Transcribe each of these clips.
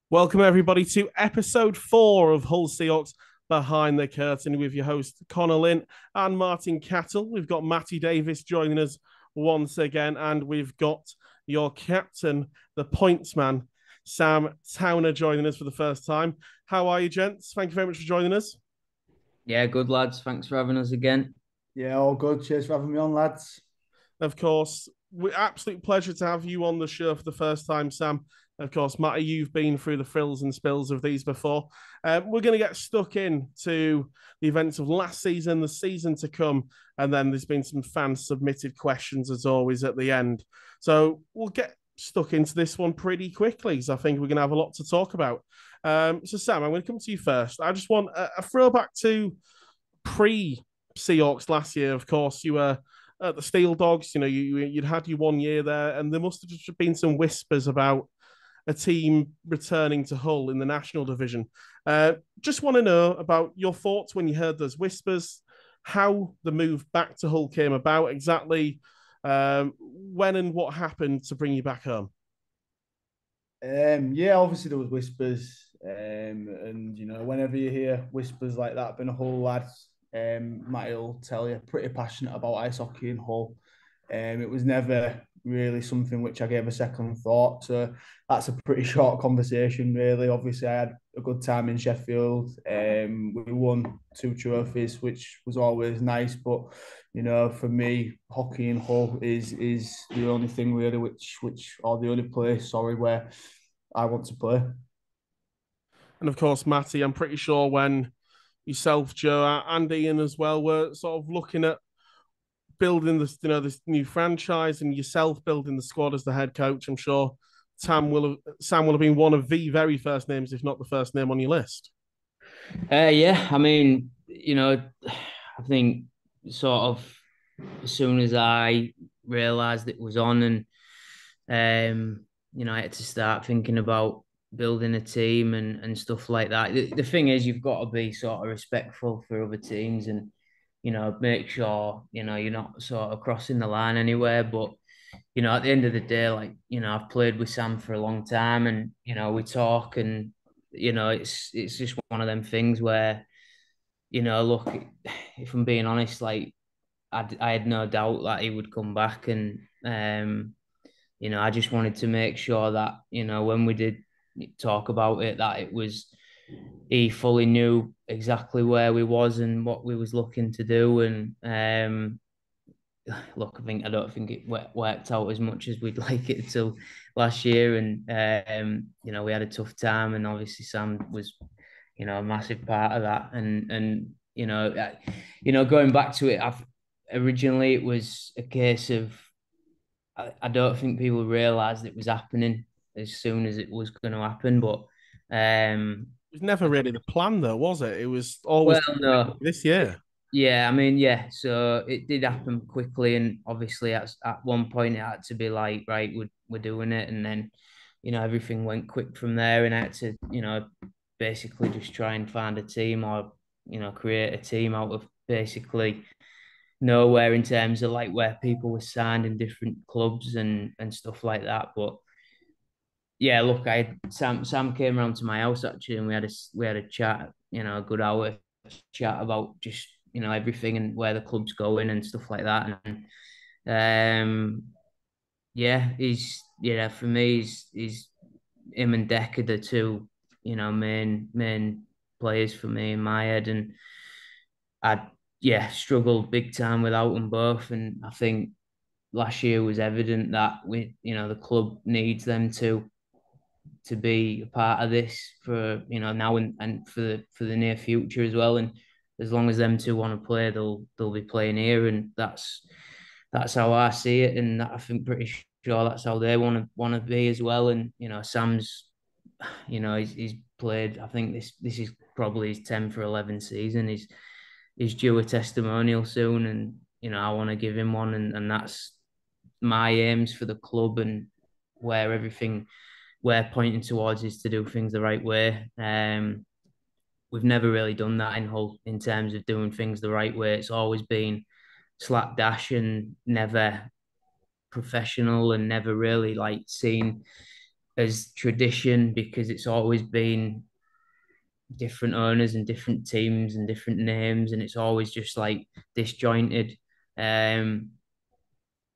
Welcome, everybody, to episode 4 of Hull Seahawks Behind the Curtain with your host, Connor Lynn and Martin Cattle. We've got Matty Davis joining us once again, and we've got your captain, the points man, Sam Towner, joining us for the first time. How are you, gents? Thank you very much for joining us. Yeah, good lads. Thanks for having us again. Yeah, all good. Cheers for having me on, lads. Of course, absolute pleasure to have you on the show for the first time, Sam. Of course, Matty, you've been through the frills and spills of these before. We're going to get stuck in to the events of last season, the season to come, and then there's been some fan-submitted questions, as always, at the end. So we'll get stuck into this one pretty quickly, so I think we're going to have a lot to talk about. So, Sam, I'm going to come to you first. I just want a throwback to pre-Seahawks last year. Of course, you were at the Steel Dogs. You know, you'd had your 1 year there, and there must have just been some whispers about a team returning to Hull in the National Division. Just want to know about your thoughts when you heard those whispers, how the move back to Hull came about exactly, when and what happened to bring you back home. Yeah, obviously there was whispers, and whenever you hear whispers like that, been a Hull lad, Matty will tell you, pretty passionate about ice hockey in Hull. It was never really something which I gave a second thought. So that's a pretty short conversation, really. Obviously, I had a good time in Sheffield. We won 2 trophies, which was always nice. But for me, hockey in Hull is the only thing really, which or the only place, sorry, where I want to play. And of course, Matty, I'm pretty sure when yourself, Joe, and Ian as well were sort of looking at building this, this new franchise, and yourself building the squad as the head coach, I'm sure Sam will have been one of the very first names, if not the first name on your list. Yeah, I mean, I think sort of as soon as I realised it was on, and I had to start thinking about building a team and stuff like that. The thing is, you've got to be sort of respectful for other teams, and make sure you're not sort of crossing the line anywhere. But at the end of the day, like, I've played with Sam for a long time, and we talk, and it's just one of them things where, look, if I'm being honest, like, I had no doubt that he would come back, and I just wanted to make sure that when we did talk about it, that it was he fully knew exactly where we was and what we was looking to do, and look, I don't think it worked out as much as we'd like it to last year, and we had a tough time, and obviously Sam was, a massive part of that, and going back to it, originally it was a case of I don't think people realised it was happening as soon as it was going to happen, but It was never really the plan, though, was it? It was always well, no. this year. Yeah, I mean, yeah. So it did happen quickly, and obviously at one point it had to be like, right, we're doing it, and then everything went quick from there, and I had to basically just try and find a team, or create a team out of basically nowhere in terms of like where people were signed in different clubs and stuff like that. But yeah, look, Sam came around to my house actually, and we had a chat, a good hour chat about just everything and where the club's going and stuff like that. And yeah, for me, he's him and Deck are the two main players for me in my head, and I struggled big time without them both, and I think last year was evident that the club needs them to be a part of this for now and for the near future as well. And as long as them two want to play, they'll be playing here, and that's how I see it, and I think pretty sure that's how they want to be as well. And Sam's, he's played. I think this is probably his 10 for 11 season. He's due a testimonial soon, and I want to give him one, and that's my aims for the club, and where everything we're pointing towards is to do things the right way. We've never really done that in Hull in terms of doing things the right way. It's always been slapdash and never professional, and never really like seen as tradition because it's always been different owners and different teams and different names, and it's always just like disjointed. Um,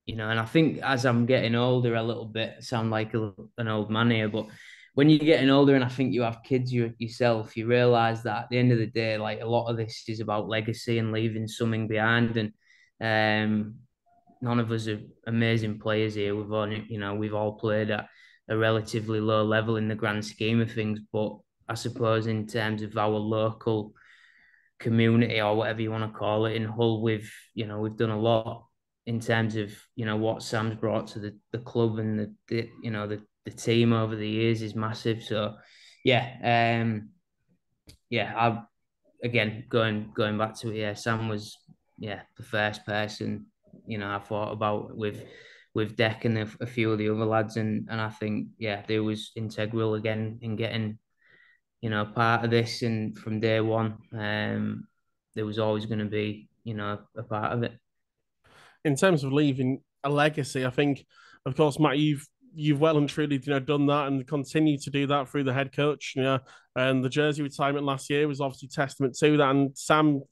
and I think as I'm getting older, a little bit, I sound like an old man here, but when you're getting older, and I think you have kids yourself, you realize that at the end of the day, like a lot of this is about legacy and leaving something behind. And none of us are amazing players here. We've all played at a relatively low level in the grand scheme of things, but I suppose in terms of our local community or whatever you want to call it in Hull, we've done a lot in terms of what Sam's brought to the club, and the team over the years is massive. So yeah, I again going back to it, yeah, Sam was the first person I thought about with Deck and a few of the other lads, and I think they was integral again in getting part of this, and from day one, there was always going to be a part of it. In terms of leaving a legacy, I think, of course, Matt, you've well and truly done that and continue to do that through the head coach. And the jersey retirement last year was obviously testament to that. And Sam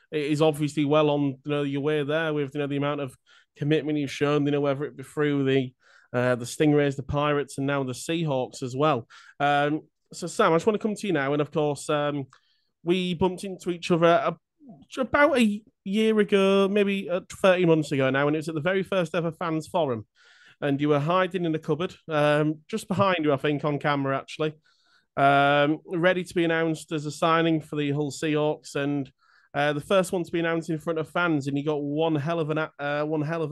is obviously well on your way there with the amount of commitment you've shown. Whether it be through the Stingrays, the Pirates, and now the Seahawks as well. So Sam, I just want to come to you now, and of course, we bumped into each other about a year ago, maybe 13 months ago now, and it was at the very first ever fans forum, and you were hiding in the cupboard, just behind you, I think, on camera actually, ready to be announced as a signing for the Hull Seahawks, and the first one to be announced in front of fans, and you got one hell of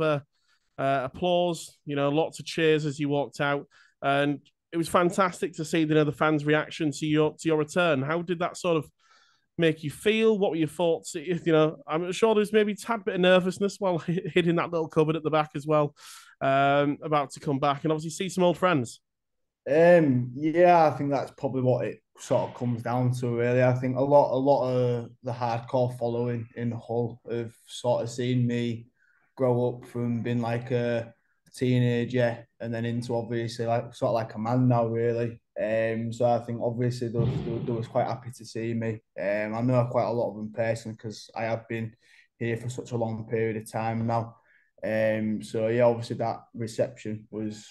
a applause, lots of cheers as you walked out, and it was fantastic to see the fans' reaction to your return. How did that sort of make you feel? What were your thoughts? I'm sure there's maybe a tad bit of nervousness while hitting that little cupboard at the back as well, about to come back and obviously see some old friends. I think that's probably what it sort of comes down to, really. I think a lot of the hardcore following in Hull have sort of seen me grow up from being like a teenager and then into obviously like sort of like a man now, really. So I think obviously they was quite happy to see me. I know quite a lot of them personally because I have been here for such a long period of time now. So yeah, obviously that reception was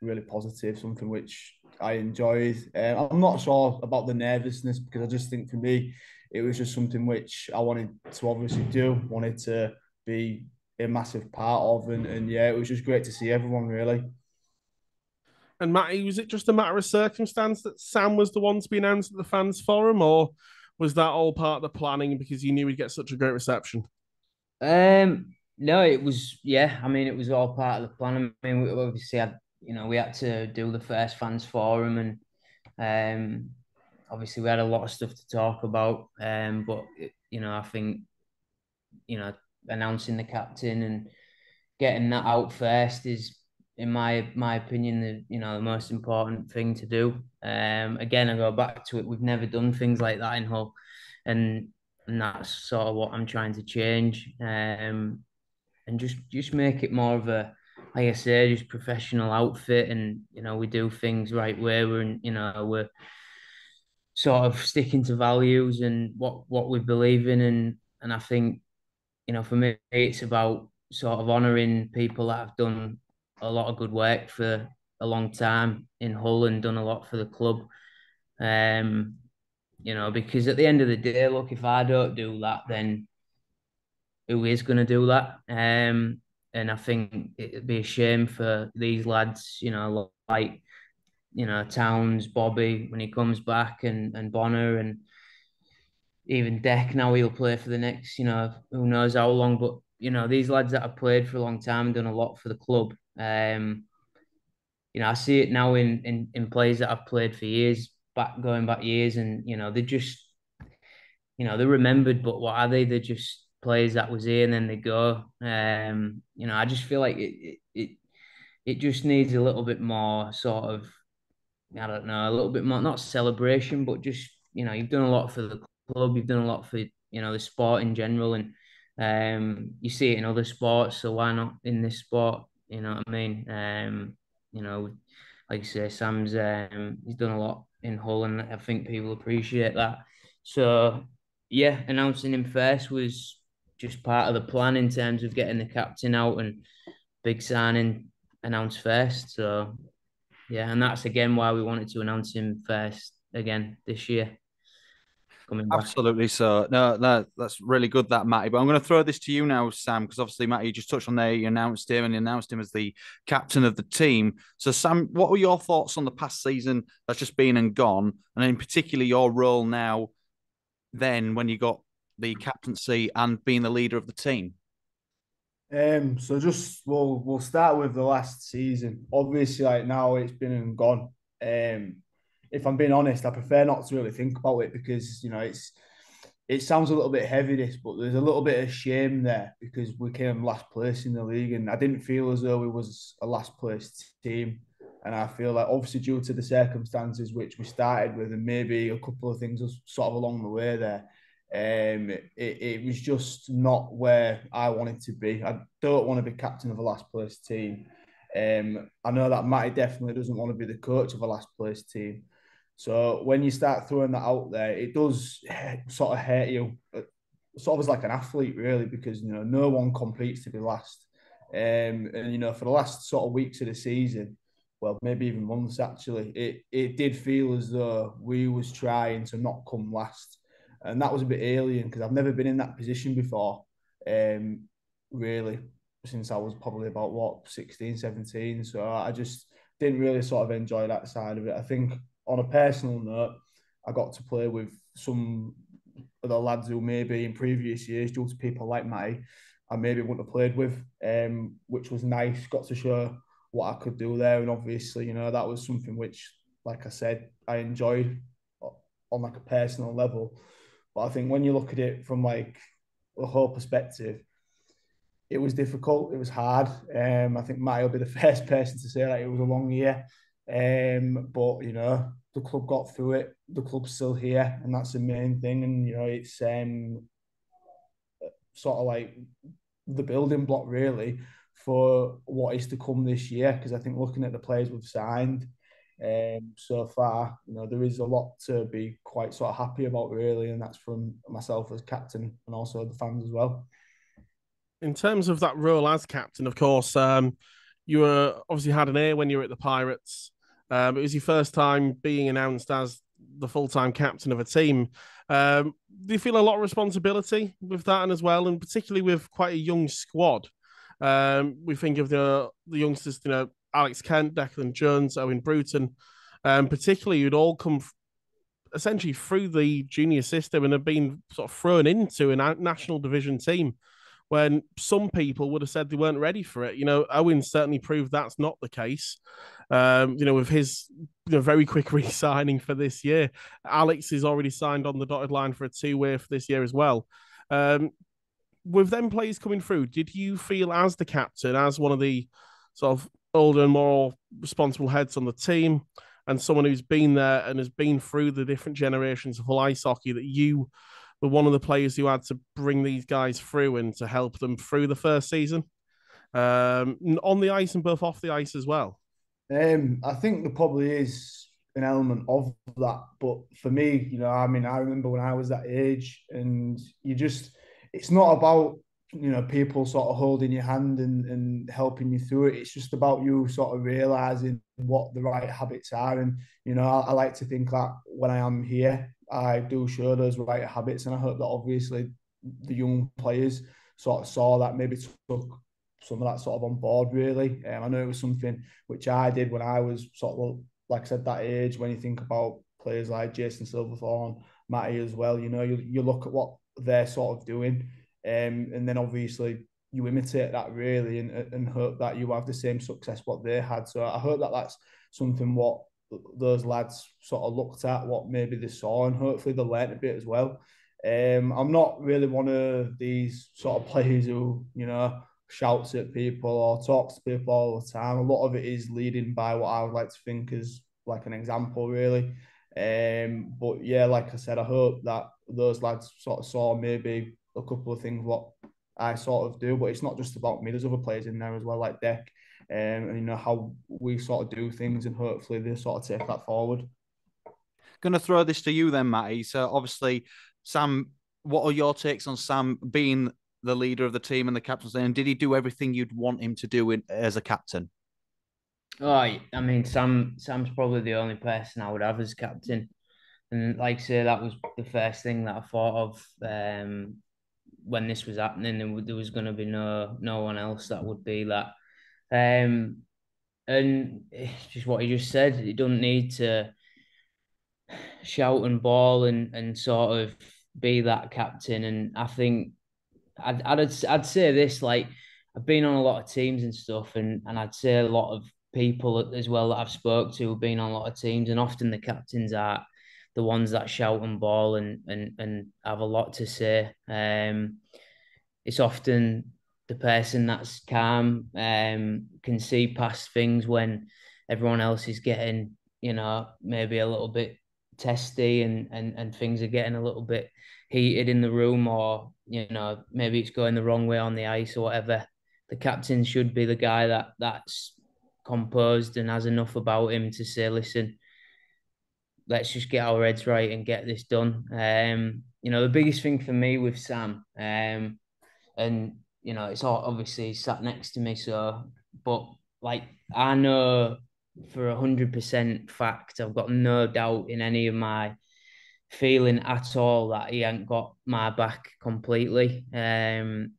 really positive, something which I enjoyed. I'm not sure about the nervousness because I just think for me, it was just something which I wanted to obviously do, wanted to be a massive part of, and yeah, it was just great to see everyone really. And Matty, was it just a matter of circumstance that Sam was the one to be announced at the fans forum, or was that all part of the planning because you knew he'd get such a great reception? No, it was I mean, it was all part of the plan. I mean, we obviously had we had to do the first fans forum, and obviously we had a lot of stuff to talk about. But I think announcing the captain and getting that out first is, in my opinion, the most important thing to do. Again, I go back to it. We've never done things like that in Hull, and that's sort of what I'm trying to change. And just make it more of a, like I say, just professional outfit, and we do things right where we're sort of sticking to values and what we believe in, and I think for me it's about sort of honouring people that have done a lot of good work for a long time in Hull and done a lot for the club. Because at the end of the day, look, if I don't do that, then who is going to do that? And I think it'd be a shame for these lads, like Towns, Bobby when he comes back, and Bonner, and even Deck. Now he'll play for the next, who knows how long. But these lads that have played for a long time and done a lot for the club. I see it now in players that I've played for years, going back years, and they just, they're remembered. But what are they? They're just players that was here and then they go. I just feel like it just needs a little bit more sort of, I don't know, a little bit more, not celebration, but just, you've done a lot for the club, you've done a lot for, the sport in general, and you see it in other sports, so why not in this sport? You know what I mean? like I say, Sam's he's done a lot in Hull, and I think people appreciate that. So yeah, announcing him first was just part of the plan in terms of getting the captain out and big signing announced first. So yeah, and that's again why we wanted to announce him first again this year, coming back. Absolutely. So no, that's really good, that Matty. But I'm going to throw this to you now, Sam, because obviously Matty, you just touched on there. You announced him, and you announced him as the captain of the team. So Sam, what were your thoughts on the past season that's just been and gone, and in particular your role now? Then when you got the captaincy and being the leader of the team. So just we'll start with the last season. Obviously, like now it's been and gone. If I'm being honest, I prefer not to really think about it because it sounds a little bit heavy this, but there's a little bit of shame there because we came last place in the league, and I didn't feel as though we was a last place team. And I feel like obviously due to the circumstances which we started with, and maybe a couple of things sort of along the way there, it was just not where I wanted to be. I don't want to be captain of a last place team. I know that Matty definitely doesn't want to be the coach of a last place team. So when you start throwing that out there, it does sort of hurt you, sort of as like an athlete, really, because no one competes to be last. And for the last sort of weeks of the season, well, maybe even months actually, it did feel as though we was trying to not come last. And that was a bit alien because I've never been in that position before, really, since I was probably about, 16, 17. So I just didn't really sort of enjoy that side of it. I think on a personal note, I got to play with some of the lads who maybe in previous years, due to people like Matty, I maybe wouldn't have played with, which was nice. Got to show what I could do there. And obviously, that was something which, like I said, I enjoyed on like a personal level. But I think when you look at it from like a whole perspective, it was difficult. It was hard. I think Matty will be the first person to say that it was a long year. But the club got through it. The club's still here, and that's the main thing. And it's sort of like the building block really for what is to come this year. Because I think looking at the players we've signed so far, there is a lot to be quite sort of happy about really, and that's from myself as captain and also the fans as well. In terms of that role as captain, of course, you were obviously had an A when you were at the Pirates. It was your first time being announced as the full-time captain of a team. Do you feel a lot of responsibility with that and as well, and particularly with quite a young squad? We think of the youngsters, Alex Kent, Declan Jones, Owen Bruton, particularly who'd all come essentially through the junior system and have been sort of thrown into a national division team when some people would have said they weren't ready for it. Owen certainly proved that's not the case. With his very quick re-signing for this year. Alex is already signed on the dotted line for a two-way for this year as well. With them players coming through, did you feel as the captain, as one of the sort of older and more responsible heads on the team, and someone who's been there and has been through the different generations of Hull ice hockey, that you were one of the players who had to bring these guys through and to help them through the first season, on the ice and both off the ice as well? I think there probably is an element of that, but for me, I remember when I was that age, and it's not about people sort of holding your hand and helping you through it. It's just about you sort of realizing what the right habits are, and I like to think that when I am here, I do show those right habits, and I hope that obviously the young players sort of saw that, maybe took some of that sort of on board really. I know it was something which I did when I was sort of, like I said, that age. When you think about players like Jason Silverthorne, Matty as well, you look at what they're sort of doing, and then obviously you imitate that really, and hope that you have the same success what they had. So I hope that that's something what those lads sort of looked at, what maybe they saw, and hopefully they learnt a bit as well. I'm not really one of these sort of players who shouts at people or talks to people all the time. A lot of it is leading by what I would like to think is like an example, really. But yeah, like I said, I hope that those lads sort of saw maybe a couple of things what I sort of do. But it's not just about me. There's other players in there as well, like Deck, and you know how we sort of do things, and hopefully they sort of take that forward. Going to throw this to you then, Matty. So obviously, Sam, what are your takes on Sam being the leader of the team and the captain? And did he do everything you'd want him to do as a captain? Oh, I mean, Sam's probably the only person I would have as captain. And like I say, that was the first thing that I thought of when this was happening. There was going to be no one else that would be that. And it's just what he just said. He doesn't need to shout and ball and sort of be that captain. And I think I'd say this, like, I've been on a lot of teams and stuff, and I'd say a lot of people as well that I've spoke to have been on a lot of teams, and often the captains are the ones that shout and ball and have a lot to say. It's often the person that's calm, can see past things when everyone else is getting, maybe a little bit testy and things are getting a little bit heated in the room, or maybe it's going the wrong way on the ice or whatever. The captain should be the guy that's composed and has enough about him to say, listen, let's just get our heads right and get this done. The biggest thing for me with Sam, and it's all obviously sat next to me, so, but like, I know for 100% fact, I've got no doubt in any of my feeling at all that he ain't got my back completely. And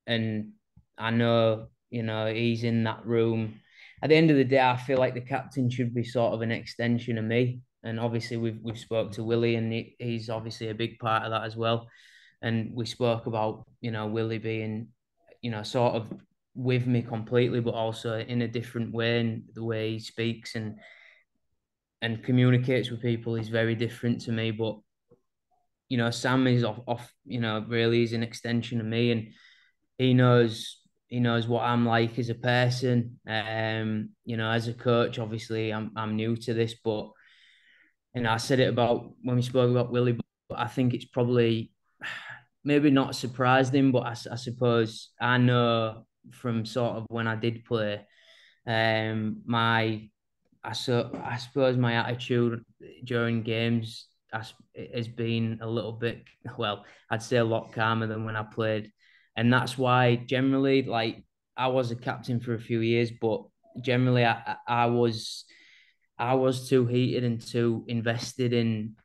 I know, he's in that room. At the end of the day, I feel like the captain should be sort of an extension of me. And obviously, we've spoke to Willie, and he's obviously a big part of that as well. And we spoke about, Willie being, sort of with me completely, but also in a different way, and the way he speaks and communicates with people is very different to me. But Sam is off. Really is an extension of me, and he knows what I'm like as a person. As a coach, obviously I'm new to this, but I said it about when we spoke about Willie, but I think it's probably maybe not surprised him, but I suppose I know from sort of when I did play, I suppose my attitude during games has been a little bit, well, I'd say a lot calmer than when I played. And that's why generally, like, I was a captain for a few years, but generally I was too heated and too invested in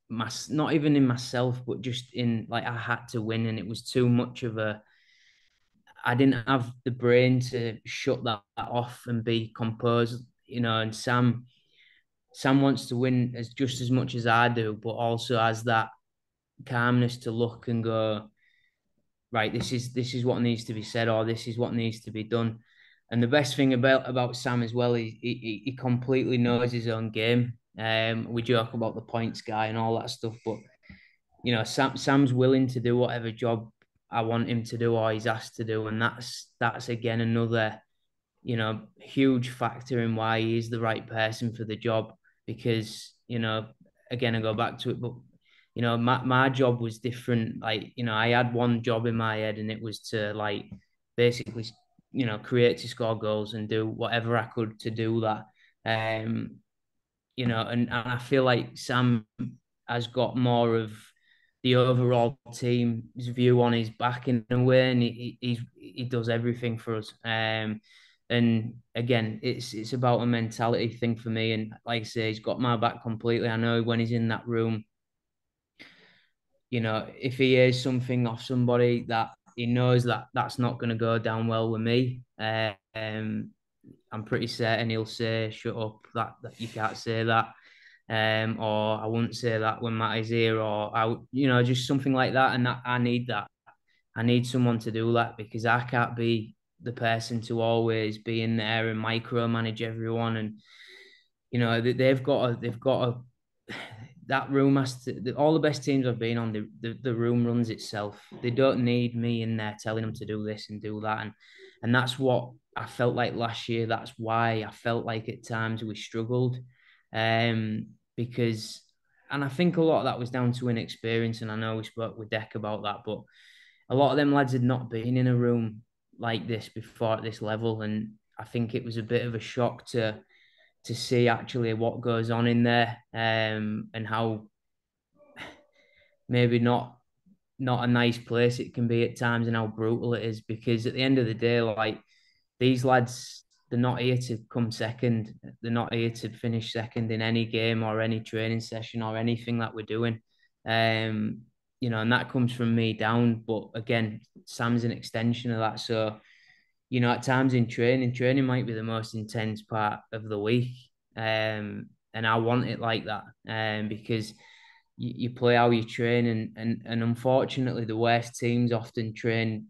my, not even in myself, but just in, like, I had to win, and it was too much of a, I didn't have the brain to shut that off and be composed, and Sam wants to win as just as much as I do, but also has that calmness to look and go, right, this is what needs to be said, or this is what needs to be done. And the best thing about Sam as well is he completely knows his own game. We joke about the points guy and all that stuff, but Sam's willing to do whatever job I want him to do or he's asked to do, and that's again another huge factor in why he is the right person for the job. Because again, I go back to it, but my job was different. Like, I had one job in my head, and it was to, like, basically create to score goals and do whatever I could to do that. And I feel like Sam has got more of the overall team's view on his back in a way, and he does everything for us. And again, it's about a mentality thing for me. And like I say, he's got my back completely. I know when he's in that room, if he hears something off somebody that he knows that that's not going to go down well with me, I'm pretty certain he'll say, "Shut up! That you can't say that." Or I wouldn't say that when Matt is here, or just something like that. And I need that. I need someone to do that, because I can't be the person to always be in there and micromanage everyone. And they've got that room has to. All the best teams I've been on, the room runs itself. They don't need me in there telling them to do this and do that. And that's what I felt like last year. That's why I felt like at times we struggled. Because, and I think a lot of that was down to inexperience, and I know we spoke with Deck about that, but a lot of them lads had not been in a room like this before at this level, and I think it was a bit of a shock to see actually what goes on in there, and how maybe not a nice place it can be at times, and how brutal it is. Because at the end of the day, like, these lads, they're not here to come second. They're not here to finish second in any game or any training session or anything that we're doing. And that comes from me down. But again, Sam's an extension of that. So, at times in training might be the most intense part of the week. And I want it like that. Because you play how you train, and unfortunately the worst teams often train,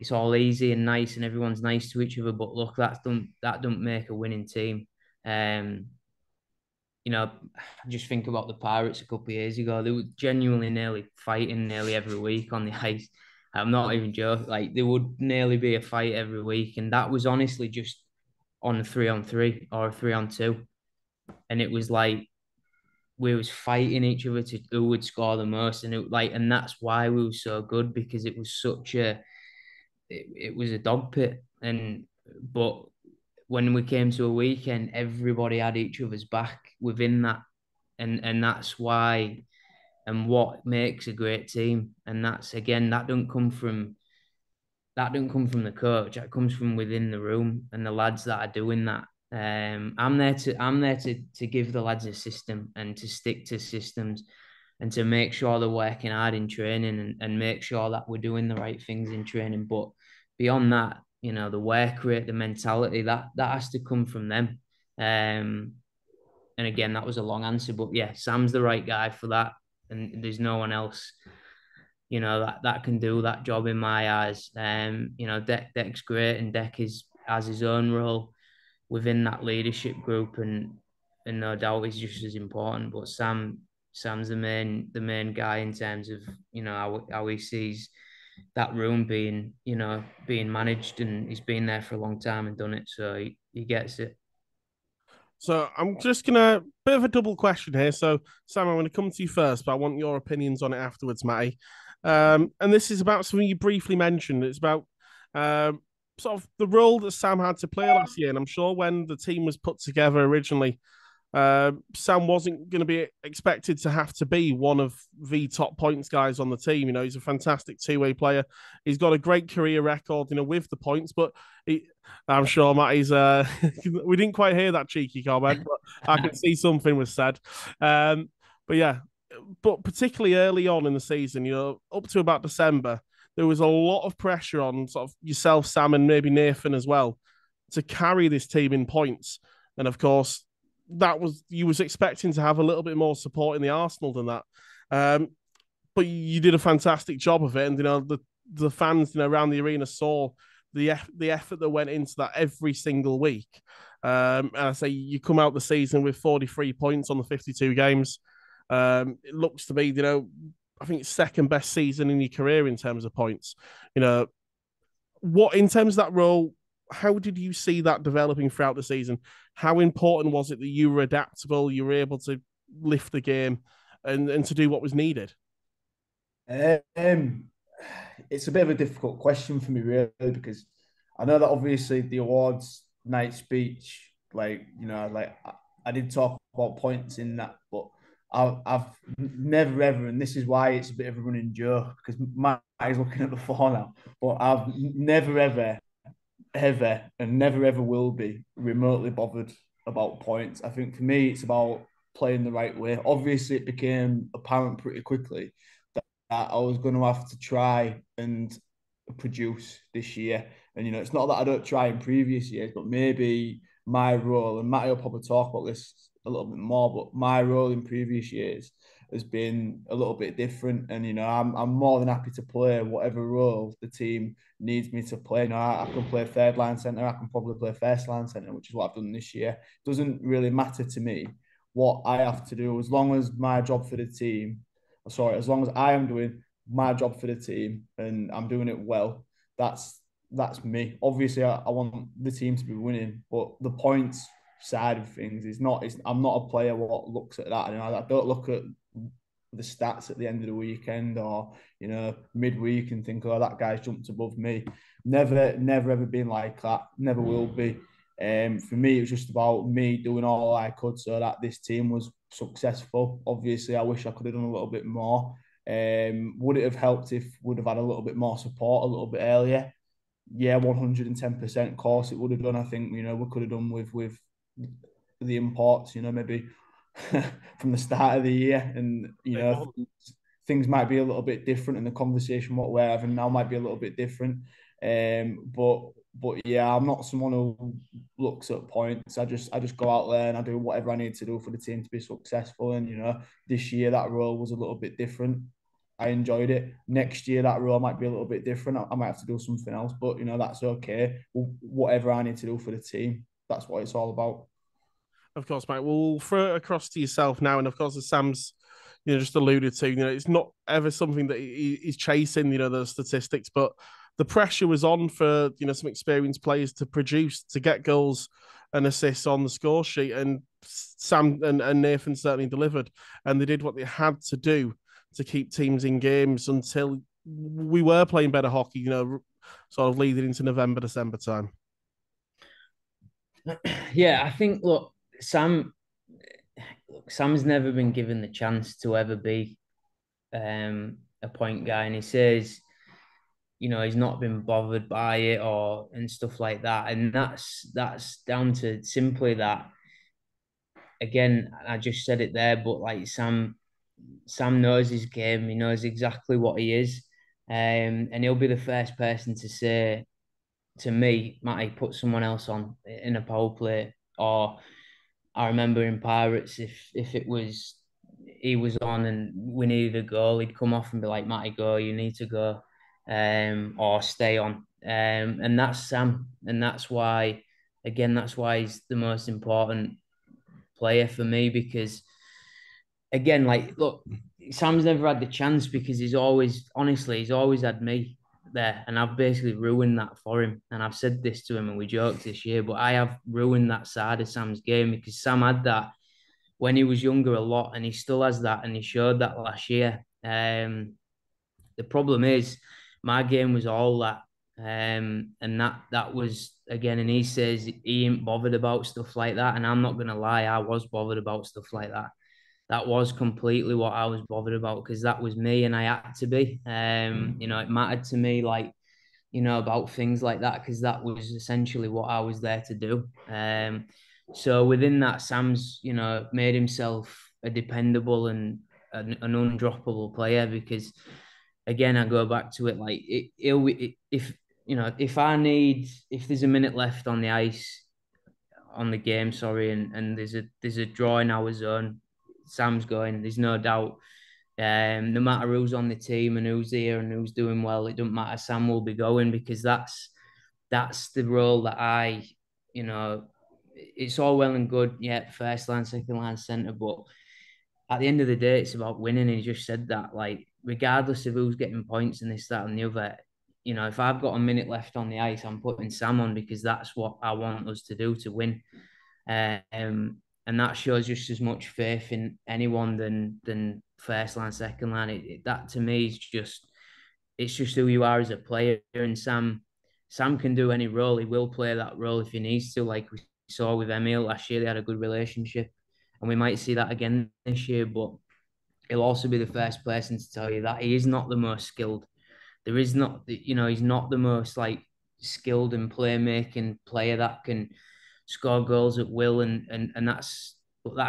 it's all easy and nice and everyone's nice to each other, but look, that don't make a winning team. I just think about the Pirates a couple of years ago. They were genuinely nearly fighting nearly every week on the ice. I'm not even joking. Like, there would nearly be a fight every week, and that was honestly just on a 3-on-3 or a 3-on-2, and it was like we was fighting each other to who would score the most, and that's why we were so good, because it was such a it was a dog pit. But when we came to a weekend, everybody had each other's back within that, and that's why, and what makes a great team. And that's, again, that don't come from the coach. That comes from within the room and the lads that are doing that. I'm there to give the lads a system and to stick to systems and to make sure they're working hard in training, and make sure that we're doing the right things in training. But beyond that, the work rate, the mentality, that has to come from them. And again, that was a long answer, but yeah, Sam's the right guy for that, and there's no one else, that can do that job in my eyes. Deck's great, and Deck has his own role within that leadership group, and no doubt he's just as important. But Sam's the main guy in terms of how he sees that room being managed, and he's been there for a long time and done it, so he gets it. So I'm just gonna bit of a double question here. So Sam, I'm going to come to you first, but I want your opinions on it afterwards, Matty. And this is about something you briefly mentioned. It's about sort of the role that Sam had to play last year, and I'm sure when the team was put together originally, Sam wasn't going to be expected to have to be one of the top points guys on the team. He's a fantastic two-way player. He's got a great career record, with the points, but I'm sure Matty's, we didn't quite hear that cheeky comment, but I can see something was said. But yeah, but particularly early on in the season, up to about December, there was a lot of pressure on sort of yourself, Sam, and maybe Nathan as well, to carry this team in points. And of course, you was expecting to have a little bit more support in the Arsenal than that. But you did a fantastic job of it. And, the fans, around the arena saw the effort that went into that every single week. And I say you come out the season with 43 points on the 52 games. It looks to be, I think it's second best season in your career in terms of points. What, in terms of that role, how did you see that developing throughout the season? How important was it that you were adaptable, you were able to lift the game and to do what was needed? It's a bit of a difficult question for me, really, because I know that obviously the awards night speech, I did talk about points in that, but I've never ever, and this is why it's a bit of a running joke, because Matt is looking at the floor now, but I've never ever and never ever will be remotely bothered about points. I think for me, it's about playing the right way. Obviously, it became apparent pretty quickly that I was going to have to try and produce this year. And, it's not that I don't try in previous years, but maybe my role, and Matty will probably talk about this a little bit more, but my role in previous years has been a little bit different. And, I'm more than happy to play whatever role the team needs me to play. I can play third line centre. I can probably play first line centre, which is what I've done this year. It doesn't really matter to me what I have to do, as long as my job for the team, as long as I am doing my job for the team and I'm doing it well, that's me. Obviously, I want the team to be winning, but the points side of things I'm not a player what looks at that. I don't look at the stats at the end of the weekend or midweek and think, oh, that guy's jumped above me. Never ever been like that. Never will be. For me, it was just about me doing all I could so that this team was successful. Obviously, I wish I could have done a little bit more. Would it have helped if we'd have had a little bit more support a little bit earlier? Yeah, 110%. Of course, it would have done. I think we could have done with the imports. Maybe from the start of the year, and things might be a little bit different, and the conversation what we're having now might be a little bit different. But yeah, I'm not someone who looks at points. I just go out there and I do whatever I need to do for the team to be successful. And this year that role was a little bit different. I enjoyed it. Next year that role might be a little bit different. I might have to do something else, but that's okay. Whatever I need to do for the team, that's what it's all about. Of course, mate. We'll throw it across to yourself now, and of course, as Sam's just alluded to, it's not ever something that he's chasing, the statistics, but the pressure was on for some experienced players to produce, to get goals and assists on the score sheet, and Sam and Nathan certainly delivered, and they did what they had to do to keep teams in games until we were playing better hockey, sort of leading into November, December time. Yeah, I think, Sam's never been given the chance to ever be a point guy, and he says, he's not been bothered by it and stuff like that, and that's down to simply that. Again, I just said it there, but like Sam knows his game. He knows exactly what he is, and he'll be the first person to say to me, Matty, put someone else on in a power play. Or I remember in Pirates, if it was he was on and we needed a goal, he'd come off and be like, Matty, go, you need to go, or stay on. And that's Sam, and that's why he's the most important player for me, because again, look, Sam's never had the chance because he's always had me there, and I've basically ruined that for him. And I've said this to him, and we joked this year, but I have ruined that side of Sam's game, because Sam had that when he was younger a lot, and he still has that, and he showed that last year. The problem is my game was all that. And that was, again, and he says he ain't bothered about stuff like that. And I'm not going to lie, I was bothered about stuff like that. That was completely what I was bothered about, because that was me and I had to be. It mattered to me, about things like that, because that was essentially what I was there to do. So within that, Sam's, made himself a dependable and an undroppable player, because again, I go back to it, if there's a minute left on the ice, on the game, sorry, and there's a draw in our zone, Sam's going, there's no doubt. No matter who's on the team and who's here and who's doing well, it doesn't matter, Sam will be going, because that's the role that it's all well and good, yeah, first line, second line, centre, but at the end of the day, it's about winning. And he just said that, regardless of who's getting points and this, that, and the other, if I've got a minute left on the ice, I'm putting Sam on, because that's what I want us to do to win. And that shows just as much faith in anyone than first line, second line. That to me is it's just who you are as a player. And Sam can do any role. He will play that role if he needs to, like we saw with Emil last year. They had a good relationship, and we might see that again this year. But he'll also be the first person to tell you that he is not the most skilled. There is not, he's not the most skilled and playmaking player that can score goals at will, and that's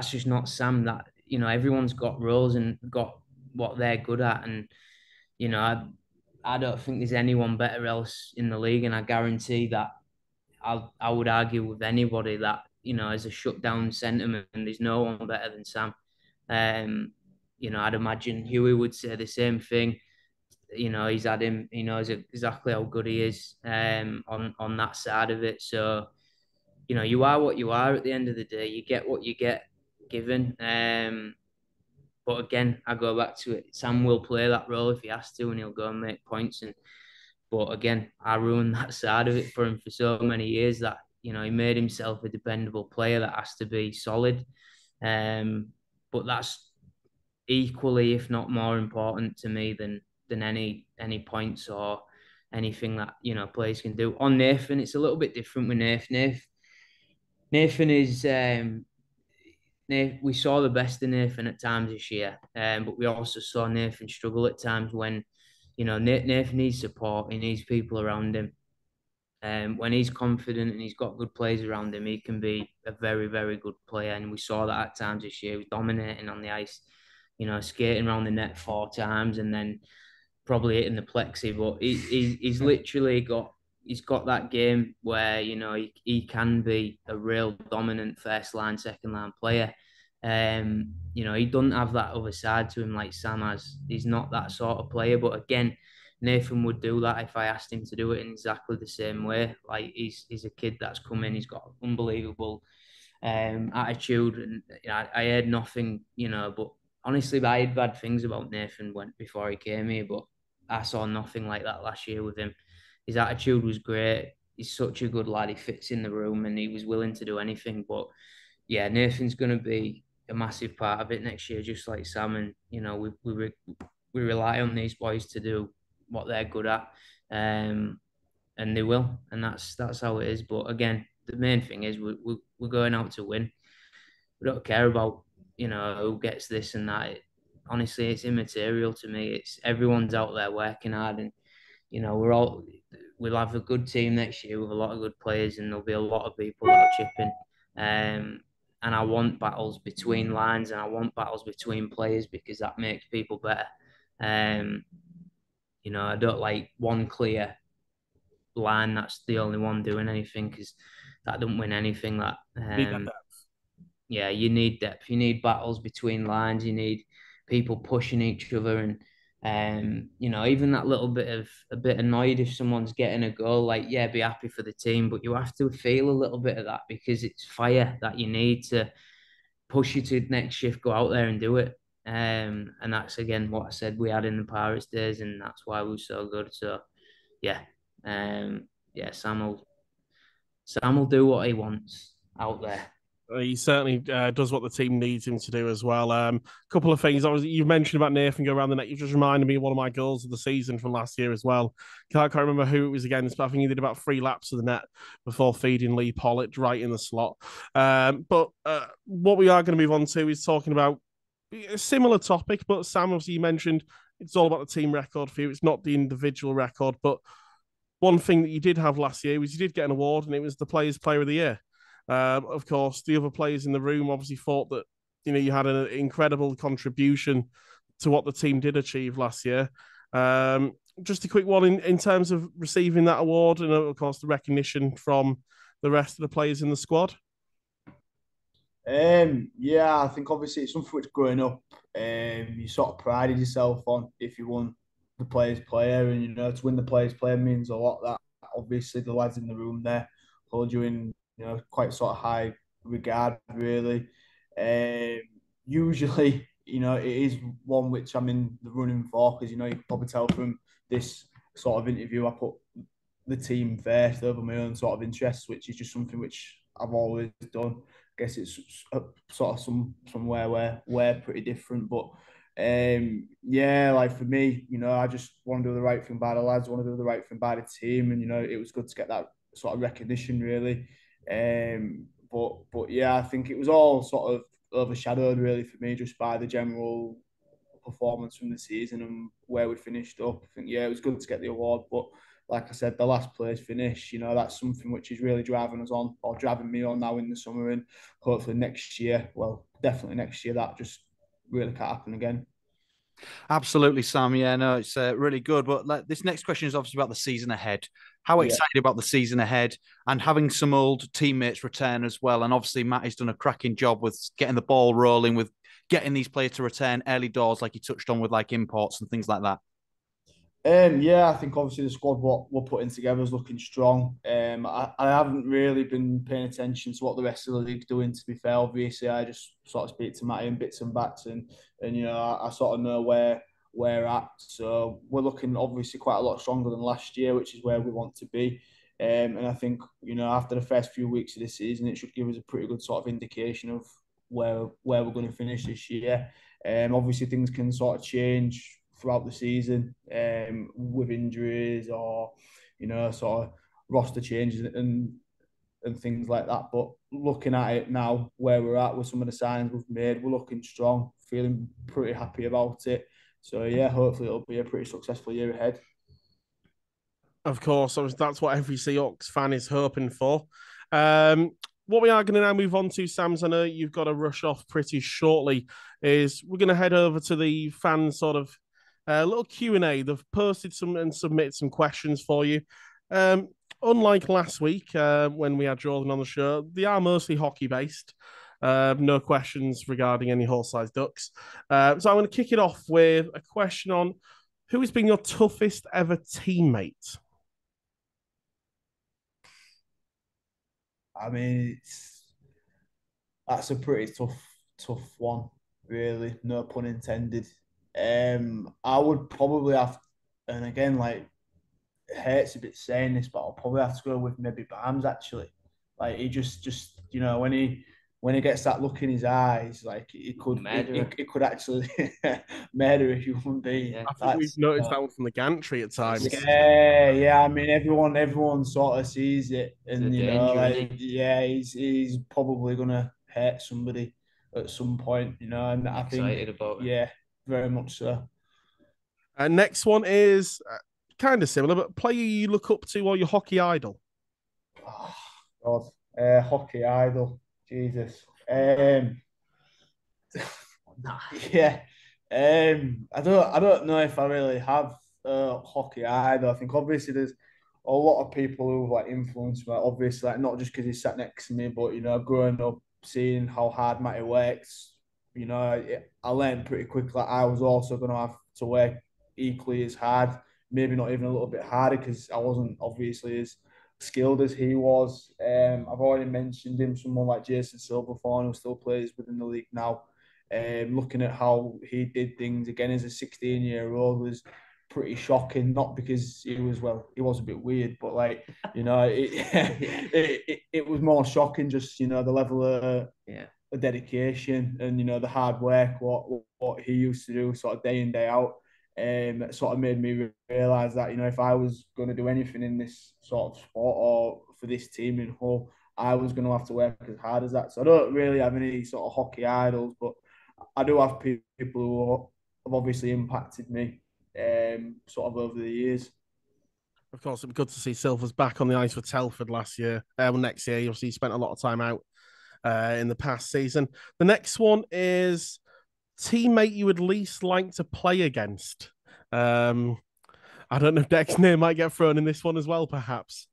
just not Sam. That everyone's got roles and got what they're good at, and I don't think there's anyone better else in the league, and I guarantee that I would argue with anybody that as a shutdown sentiment, and there's no one better than Sam. I'd imagine Huey would say the same thing. He's had him. He knows exactly how good he is on that side of it. So you are what you are at the end of the day. You get what you get given. But again, I go back to it. Sam will play that role if he has to, and he'll go and make points. But again, I ruined that side of it for him for so many years that he made himself a dependable player that has to be solid. But that's equally, if not more important to me than any points or anything that players can do. On Nathan, it's a little bit different with Nathan is we saw the best in Nathan at times this year, but we also saw Nathan struggle at times when Nathan needs support, he needs people around him. When he's confident and he's got good players around him, he can be a very, very good player. And we saw that at times this year. He was dominating on the ice, skating around the net 4 times and then probably hitting the plexi. But he's literally got that game where he can be a real dominant first line, second line player. He doesn't have that other side to him like Sam has. He's not that sort of player. But again, Nathan would do that if I asked him to do it in exactly the same way. Like he's a kid that's come in, he's got unbelievable attitude, and I heard nothing, but honestly, I had bad things about Nathan before he came here, but I saw nothing like that last year with him. His attitude was great. He's such a good lad. He fits in the room, and he was willing to do anything. But yeah, Nathan's going to be a massive part of it next year, just like Sam. And we rely on these boys to do what they're good at, and they will, and that's how it is. But again, the main thing is we're going out to win. We don't care about who gets this and that. Honestly, it's immaterial to me. It's everyone's out there working hard, and we'll have a good team next year with a lot of good players, and there'll be a lot of people that are chipping. And I want battles between lines, and I want battles between players because that makes people better. I don't like one clear line that's the only one doing anything because that doesn't win anything. That yeah, you need depth. You need battles between lines. You need people pushing each other, and even that little bit of annoyed if someone's getting a goal. Like, yeah, be happy for the team, but you have to feel a little bit of that because it's fire that you need to push you to next shift. Go out there and do it. And that's again what I said we had in the Pirates days, and that's why we were so good. So, yeah, Sam will do what he wants out there. He certainly does what the team needs him to do as well. A couple of things. Obviously, you've mentioned about Nathan go around the net. You just reminded me of one of my goals of the season from last year as well. Can't remember who it was against, but I think he did about 3 laps of the net before feeding Lee Pollitt right in the slot. But what we are going to move on to is talking about a similar topic, but Sam, obviously, you mentioned it's all about the team record for you. It's not the individual record, but one thing that you did have last year was you did get an award, and it was the Players' Player of the Year. Of course, the other players in the room obviously thought that you had an incredible contribution to what the team did achieve last year. Just a quick one in terms of receiving that award and, of course, the recognition from the rest of the players in the squad. Yeah, I think obviously it's something which growing up, you sort of prided yourself on if you won the Players' Player, and to win the Players' Player means a lot. That obviously the lads in the room there hold you in quite sort of high regard, really. Usually, it is one which I'm in the running for because, you can probably tell from this sort of interview, I put the team first over my own sort of interests, which is just something which I've always done. I guess it's sort of somewhere where we're pretty different, but yeah, like for me, I just want to do the right thing by the lads, want to do the right thing by the team, and it was good to get that sort of recognition, really. But yeah, I think it was all sort of overshadowed really for me just by the general performance from the season and where we finished up. I think yeah, it was good to get the award, but like I said, the last place finish, that's something which is really driving us on, or driving me on now in the summer, and hopefully next year, well, definitely next year, that just really can't happen again. Absolutely, Sam. Yeah, no, it's really good. But this next question is obviously about the season ahead. How excited about the season ahead and having some old teammates return as well? And obviously, Matty's done a cracking job with getting the ball rolling, with getting these players to return early doors, like he touched on with like imports and things like that. Yeah, I think obviously the squad what we're putting together is looking strong. I haven't really been paying attention to what the rest of the league's doing. To be fair, obviously I just sort of speak to Matty in bits and bats, and I sort of know where we're at. So we're looking obviously quite a lot stronger than last year, which is where we want to be. And I think after the first few weeks of this season, it should give us a pretty good sort of indication of where we're going to finish this year. Obviously things can sort of change throughout the season with injuries or, sort of roster changes and things like that. But looking at it now, where we're at with some of the signings we've made, we're looking strong, feeling pretty happy about it. So, yeah, hopefully it'll be a pretty successful year ahead. Of course, that's what every Seahawks fan is hoping for. What we are going to now move on to, Sam's, I know you've got to rush off pretty shortly, is we're going to head over to the fan sort of little Q&A. They've posted some and submitted some questions for you. Unlike last week when we had Jordan on the show, they are mostly hockey-based. No questions regarding any horse-sized ducks. So I'm going to kick it off with a question on who has been your toughest ever teammate? I mean, that's a pretty tough one, really. No pun intended. I would probably have, and again, like, it hurts a bit saying this, but I'll probably have to go with maybe Tams, actually. Like, he just when he gets that look in his eyes, like it could actually murder a human being. Yeah. I think we've noticed that one from the gantry at times. Yeah. I mean, everyone sort of sees it, and danger, he's probably gonna hurt somebody at some point, And I think, about it. Yeah, very much so. Next one is kind of similar, but player you look up to or your hockey idol. Oh, God, hockey idol. Jesus. Yeah. I don't know if I really have hockey either. I think obviously there's a lot of people who like influence me. Obviously, like not just because he's sat next to me, but growing up, seeing how hard Matty works. I learned pretty quickly. I was also going to have to work equally as hard, maybe not even a little bit harder, because I wasn't obviously as skilled as he was. I've already mentioned him, someone like Jason Silverthorne, who still plays within the league now. Looking at how he did things again as a 16-year-old was pretty shocking. Not because he was a bit weird, but it was more shocking just the level of dedication and the hard work what he used to do sort of day in day out. That sort of made me realise that if I was going to do anything in this sort of sport or for this team in Hull, I was going to have to work as hard as that. So I don't really have any sort of hockey idols, but I do have people who have obviously impacted me sort of over the years. Of course, it'd be good to see Silvers back on the ice for Telford next year. Obviously, he spent a lot of time out in the past season. The next one is teammate you would least like to play against. I don't know if Deck's name might get thrown in this one as well, perhaps.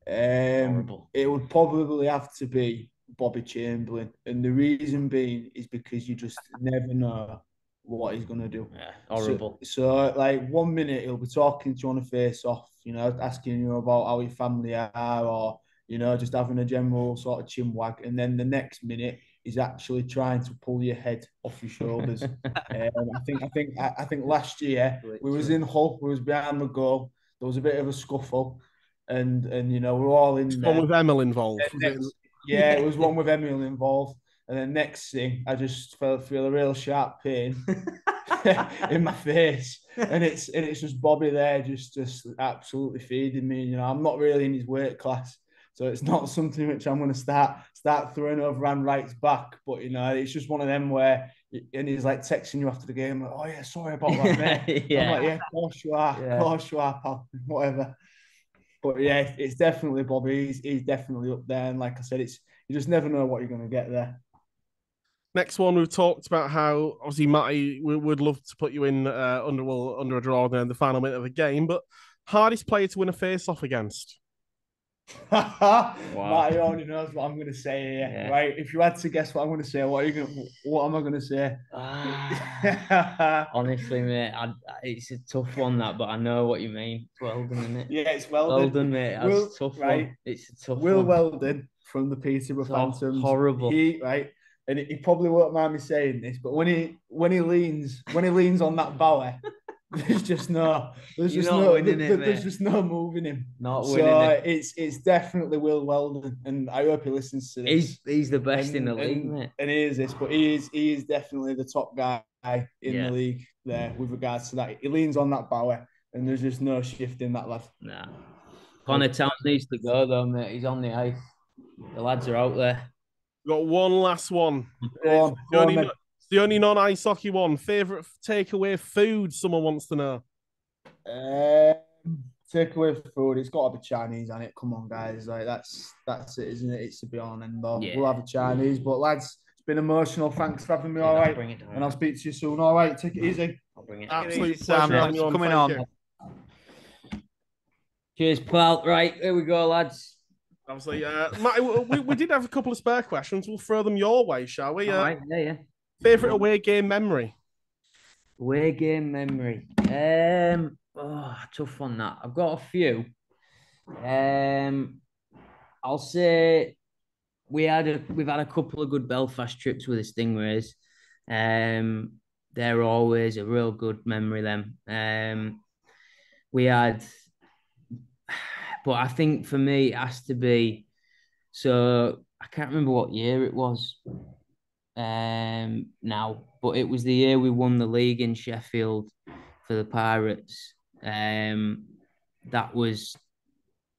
It would probably have to be Bobby Chamberlain, and the reason being is because you just never know what he's gonna do. Yeah, horrible. So like 1 minute he'll be talking to you on a face off, asking you about how your family are, or just having a general sort of chin wag, and then the next minute he's actually trying to pull your head off your shoulders. I think last year we was in Hull, we was behind the goal, there was a bit of a scuffle, and we're all in there. One with Emil involved. It was one with Emil involved. And then next thing, I just feel a real sharp pain in my face, and it's just Bobby there, just absolutely feeding me. I'm not really in his weight class, so it's not something which I'm going to start throwing over and rights back. But it's just one of them where, and he's like texting you after the game, like, "Oh yeah, sorry about that, mate." Yeah. I'm like, "Yeah, of course you are, of course you are, pal." Whatever. But yeah, it's definitely Bobby. He's definitely up there, and like I said, you just never know what you're going to get there. Next one, we've talked about how obviously Matty would love to put you in under a draw in the final minute of the game, but hardest player to win a face-off against? Wow. Matty already knows what I'm going to say here, right? If you had to guess what I'm going to say, what am I going to say? Honestly, mate, it's a tough one, but I know what you mean. It's Weldon, isn't it? Yeah, it's Weldon. Weldon, mate, that's a tough one. It's a tough one. Will Weldon from the Peterborough Phantoms. Horrible. And he probably won't mind me saying this, but when he leans on that bower, there's just no moving him. It's definitely Will Weldon, and I hope he listens to this. He's the best in the league, mate. And he is this, but he is definitely the top guy in the league there with regards to that. He leans on that Bower, and there's just no shift in that lad. Nah. Connor Tams needs to go though, mate. He's on the ice. The lads are out there. We've got one last one. Go on, it's the only non-ice hockey one. Favorite takeaway food? Someone wants to know. Takeaway food. It's got to be Chinese, and it. Come on, guys. Like that's it, isn't it? It's to be on, and we'll have a Chinese. But lads, it's been emotional. Thanks for having me. All right, and I'll speak to you soon. All right, take it easy. I'll bring it. Absolute Sam. Thanks for coming on. Cheers, pal. Right, here we go, lads. Obviously, Matt, we did have a couple of spare questions. We'll throw them your way, shall we? All right, yeah. Favorite away game memory? Away game memory. Tough on that. I've got a few. I'll say we've had a couple of good Belfast trips with the Stingrays. They're always a real good memory. We had. But I think for me, it has to be. So I can't remember what year it was now, but it was the year we won the league in Sheffield for the Pirates. That was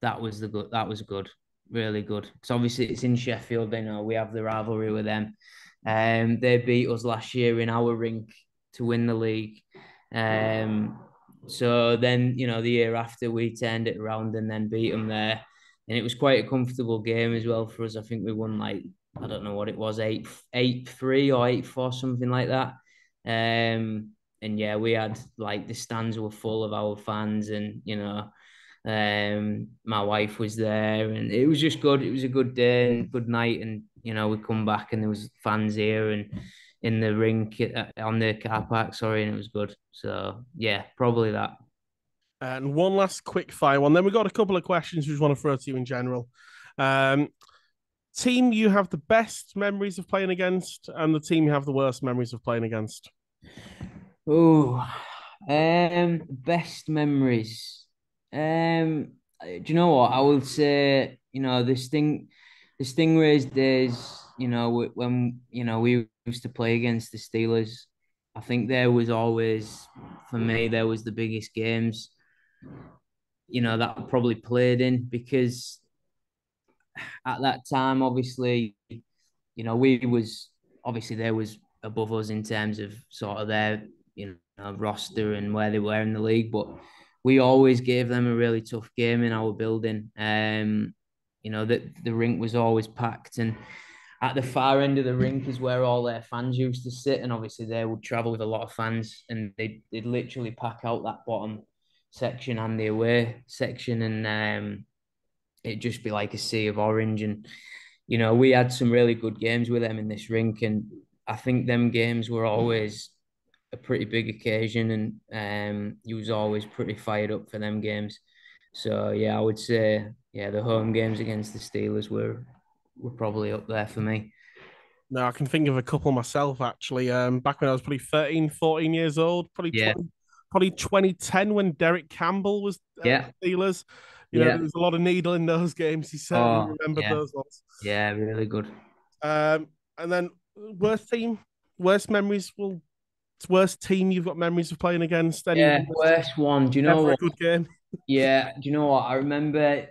good, really good. Because obviously it's in Sheffield, we have the rivalry with them. They beat us last year in our rink to win the league. So then, the year after we turned it around and then beat them there. And it was quite a comfortable game as well for us. I think we won I don't know what it was, 8-3 or 8-4, something like that. And yeah, we had the stands were full of our fans and, my wife was there and it was just good. It was a good day and good night. And, we come back and there was fans here and in the rink on the car park, and it was good. So yeah, probably that. And one last quick fire one. Then we've got a couple of questions we just want to throw to you in general. Team you have the best memories of playing against and the team you have the worst memories of playing against? Best memories. Do you know what? I would say, the Stingrays days, when, we used to play against the Steelers. I think there was always, for me, there was the biggest games, that I probably played in because at that time, obviously, they was above us in terms of sort of their, roster and where they were in the league, but we always gave them a really tough game in our building. The rink was always packed, and at the far end of the rink is where all their fans used to sit, and obviously they would travel with a lot of fans, and they'd literally pack out that bottom section and the away section, and it'd just be like a sea of orange. And we had some really good games with them in this rink, and I think them games were always a pretty big occasion, and you was always pretty fired up for them games. So yeah, I would say the home games against the Steelers were probably up there for me. No, I can think of a couple myself actually. Back when I was probably 13, 14 years old, probably 2010 when Derek Campbell was Steelers. There was a lot of needle in those games. You certainly remembered those ones. Yeah, really good. And then worst memories. Worst team you've got memories of playing against? Worst one. Do you know what? A good game. Yeah, do you know what? I remember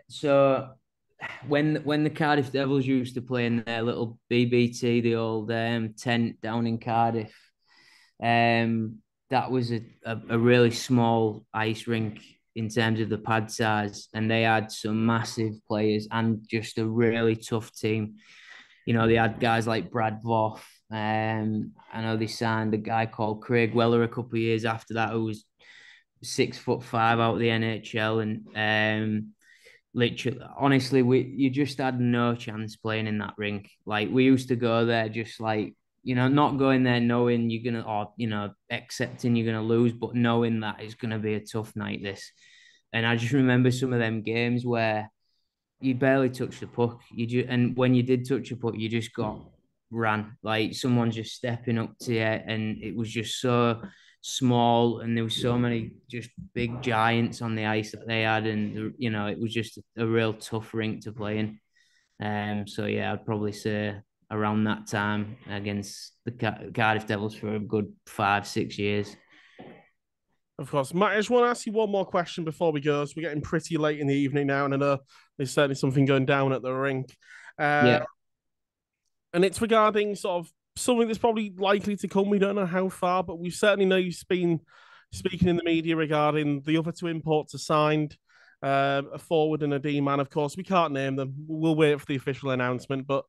when the Cardiff Devils used to play in their little BBT, the old tent down in Cardiff. That was a really small ice rink in terms of the pad size, and they had some massive players and just a really tough team. They had guys like Brad Voff. I know they signed a guy called Craig Weller a couple of years after that, who was 6'5" out of the NHL, and literally, honestly, you just had no chance playing in that rink. We used to go there just not going there knowing you're gonna, or accepting you're gonna lose, but knowing that it's gonna be a tough night. And I just remember some of them games where you barely touched the puck. And when you did touch the puck, you just got ran, someone just stepping up to you, and it was just so small, and there was so many just big giants on the ice that they had, and it was just a real tough rink to play in. So yeah, I'd probably say around that time against the Cardiff Devils for a good 5-6 years. Of course. Matt, I just want to ask you one more question before we go. So we're getting pretty late in the evening now, and I know there's certainly something going down at the rink. Yeah. And it's regarding sort of something that's probably likely to come. We don't know how far, but we certainly know you've been speaking in the media regarding the other two imports are signed, a forward and a D-man. Of course, we can't name them. We'll wait for the official announcement, but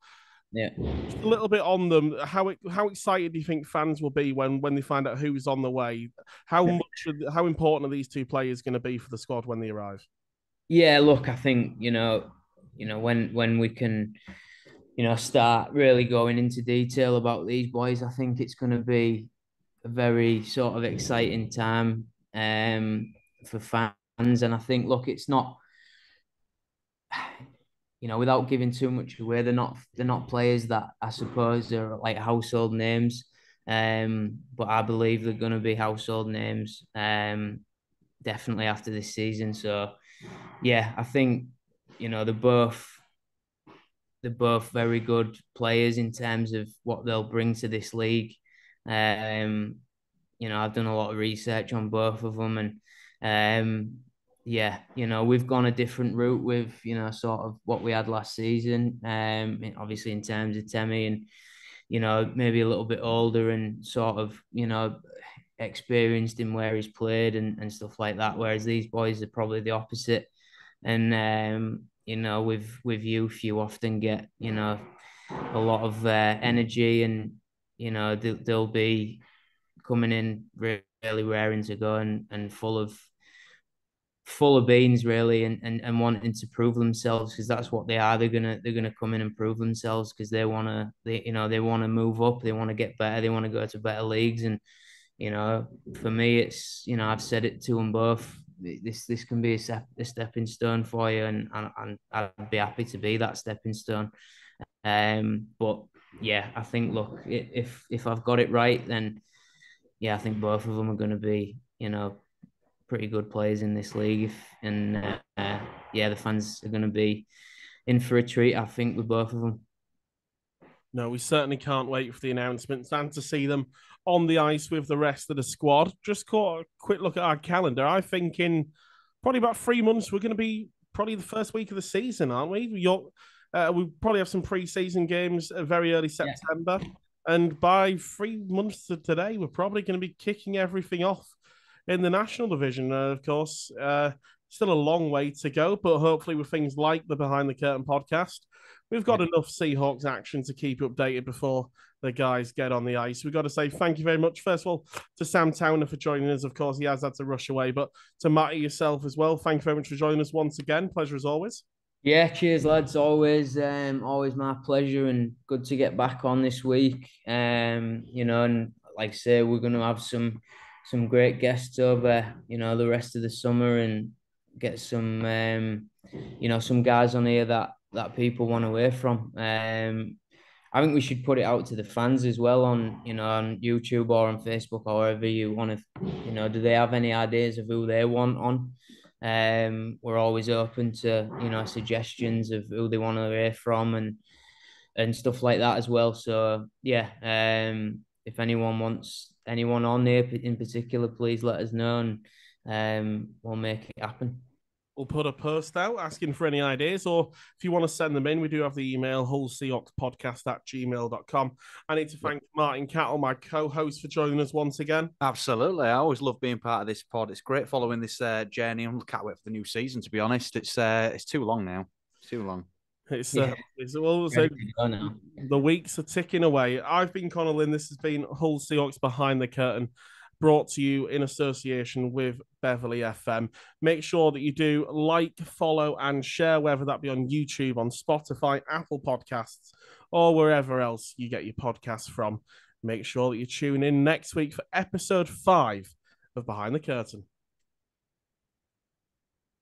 yeah, just a little bit on them. How excited do you think fans will be when they find out who's on the way? How important are these two players going to be for the squad when they arrive? Yeah, look, I think when we can start really going into detail about these boys, I think it's going to be a very sort of exciting time for fans. And I think, look, it's not, without giving too much away, they're not players that I suppose are like household names. But I believe they're going to be household names definitely after this season. So yeah, I think they're both very good players in terms of what they'll bring to this league. I've done a lot of research on both of them, and we've gone a different route with sort of what we had last season. Obviously in terms of Temi and maybe a little bit older and sort of experienced in where he's played and stuff like that. Whereas these boys are probably the opposite. And with youth, you often get a lot of energy, and they'll be coming in really raring to go and full of beans really, and wanting to prove themselves, because that's what they are. They're gonna come in and prove themselves because they want to move up, they want to get better, they want to go to better leagues. And for me, it's I've said it to them both. This can be a stepping stone for you, and I'd be happy to be that stepping stone. But yeah, I think, look, if I've got it right, then yeah, I think both of them are going to be pretty good players in this league. The fans are going to be in for a treat, I think, with both of them. No, we certainly can't wait for the announcements and to see them on the ice with the rest of the squad. Just caught a quick look at our calendar. I think in probably about 3 months, we're going to be probably the first week of the season, aren't we? We probably have some pre-season games very early September. Yeah. And by 3 months to today, we're probably going to be kicking everything off in the national division. Of course, still a long way to go, but hopefully with things like the Behind the Curtain podcast, we've got enough Seahawks action to keep you updated before the guys get on the ice. We've got to say thank you very much, first of all, to Sam Towner for joining us. Of course, he has had to rush away, but to Matty, yourself as well, thank you very much for joining us once again. Pleasure as always. Yeah, cheers, lads. Always my pleasure, and good to get back on this week. And like I say, we're going to have some great guests over, the rest of the summer, and get some some guys on here that people want to hear from. I think we should put it out to the fans as well on on YouTube or on Facebook or wherever you want to. Do they have any ideas of who they want on? We're always open to suggestions of who they want to hear from and stuff like that as well. So yeah, if anyone wants anyone on there in particular, please let us know, and we'll make it happen. We'll put a post out asking for any ideas, or if you want to send them in, we do have the email hullseahawkspodcast@gmail.com. I need to thank Martin Cattle, my co-host, for joining us once again. Absolutely. I always love being part of this pod. It's great following this journey. I can't wait for the new season, to be honest. It's too long now. It's too long. The weeks are ticking away. I've been Connor Lynn. This has been Hull Seahawks Behind the Curtain, brought to you in association with Beverly FM. Make sure that you do like, follow, and share, whether that be on YouTube, on Spotify, Apple Podcasts, or wherever else you get your podcasts from. Make sure that you tune in next week for episode 5 of Behind the Curtain.